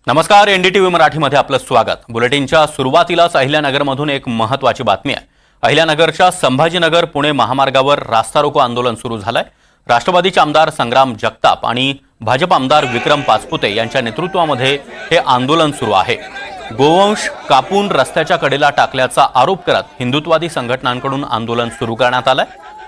नमस्कार, एनडीटीव्ही मराठीमध्ये आपलं स्वागत। बुलेटिनच्या सुरुवातीलाच अहिल्यानगरमधून एक महत्त्वाची बातमी आहे। अहिल्यानगरच्या संभाजीनगर पुणे महामार्गावर रास्ता रोको आंदोलन सुरू झालंय। राष्ट्रवादीचे आमदार संग्राम जगताप आणि भाजप आमदार विक्रम पाचपुते यांच्या नेतृत्वामध्ये हे आंदोलन सुरू आहे। गोवंश कापून रस्त्याच्या कडेला टाकल्याचा आरोप करत हिंदुत्ववादी संघटनांकडून आंदोलन सुरू करण्यात आलंय।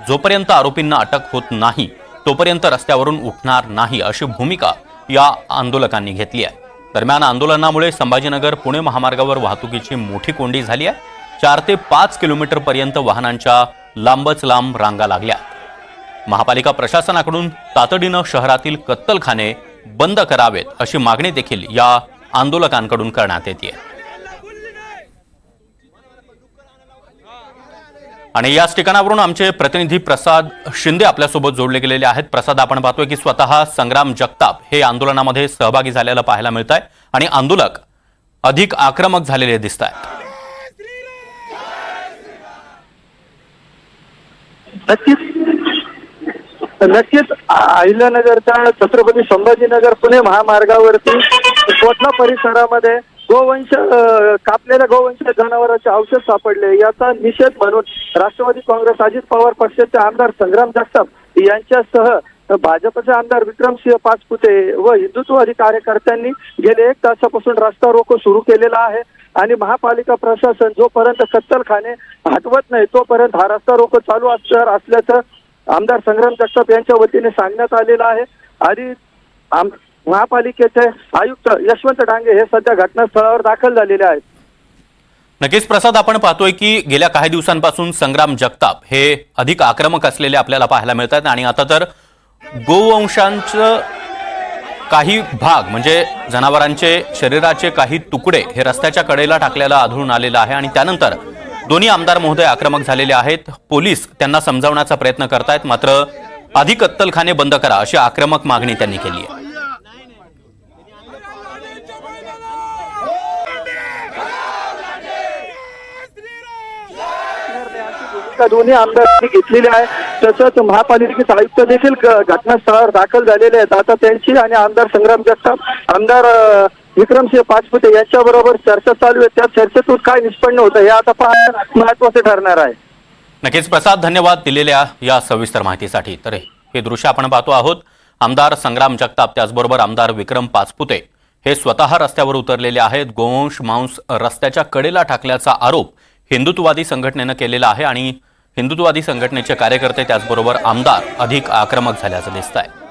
जोपर्यंत आरोपींना अटक होत नाही तोपर्यंत रस्त्यावरून उठणार नाही अशी भूमिका या आंदोलकांनी घेतली आहे। दरम्यान आंदोलनामुळे संभाजीनगर पुणे महामार्गावर वाहतुकीची मोठी कोंडी झाली आहे। 4 ते 5 किलोमीटर पर्यंत वाहनांच्या लांबच लांब रांगा लागल्या। महापालिका प्रशासनाकडून तातडीनं शहरातील कत्तलखाने बंद करावेत अशी मागणी देखील या आंदोलकांकडून करण्यात येते। आणि याच ठिकाणावरून आमचे प्रतिनिधी प्रसाद शिंदे आपल्यासोबत जोडले गेलेले आहेत। प्रसाद, आपण पाहतोय की स्वतः संग्राम जगताप हे आंदोलनामध्ये सहभागी झालेलं पाहायला मिळत आहे आणि आंदोलक अधिक आक्रमक झालेले दिसत आहेत। नक्कीच अहिल्यानगरच्या छत्रपती संभाजीनगर पुणे महामार्गावरती कोटला परिसरामध्ये गोवंश कापलेल्या गोवंश जनावरांचे अवशेष सापडले, याचा निषेध म्हणून राष्ट्रवादी काँग्रेस अजित पवार पक्षाचे आमदार संग्राम जगताप यांच्यासह भाजपचे आमदार विक्रमसिंह पाचपुते व हिंदुत्ववादी कार्यकर्त्यांनी गेले 1 तासापासून रस्ता रोको सुरू केलेला आहे। आणि महापालिका प्रशासन जोपर्यंत कत्तलखाने हटवत नाही तोपर्यंत हा रस्ता रोको चालू असल्याचं आमदार संग्राम जगताप यांच्या वतीने सांगण्यात आलेलं आहे। आणि महापालिकेचे आयुक्त यशवंत डांगे हे सध्या घटनास्थळावर दाखल झालेले आहेत। नक्कीच प्रसाद, आपण पाहतोय की गेल्या काही दिवसांपासून संग्राम जगताप हे अधिक आक्रमक असलेले आपल्याला पाहायला मिळतात आणि आता तर गोवंशांचं काही भाग म्हणजे जनावरांचे शरीराचे काही तुकडे हे रस्त्याच्या कडेला टाकलेला आढळून आलेला आहे आणि त्यानंतर दोन्ही आमदार महोदय आक्रमक झालेले आहेत। पोलीस त्यांना समजावण्याचा प्रयत्न करतायत, मात्र आधी कत्तलखाने बंद करा अशी आक्रमक मागणी त्यांनी केली आहे। दोन्ही आमदारांनी घेतलेली आहे। तसंच महापालिकेचे आयुक्त देखील घटनास्थळावर दाखल झालेले आहेत। आता त्यांची आणि आमदार संग्राम जगताप आमदार विक्रमसिंह पाचपुते यांच्याबरोबर चर्चा चालू आहे। त्या चर्चेतून काय निष्पन्न होतं हे आता पाहणं महत्त्वाचे ठरणार आहे। नक्कीच प्रसाद, धन्यवाद दिलेल्या या सविस्तर माहितीसाठी। तर हे दृश्य आपण पाहतो आहोत। आमदार संग्राम जगताप त्याचबरोबर आमदार विक्रम पाचपुते हे स्वतः रस्त्यावर उतरलेले आहेत। गोवंश मांस रस्त्याच्या कडेला टाकल्याचा आरोप हिंदुत्ववादी संघटनेनं केलेला आहे आणि हिंदुत्ववादी संघटनेचे कार्यकर्ते त्याचबरोबर आमदार अधिक आक्रमक झाल्याचं दिसत आहे।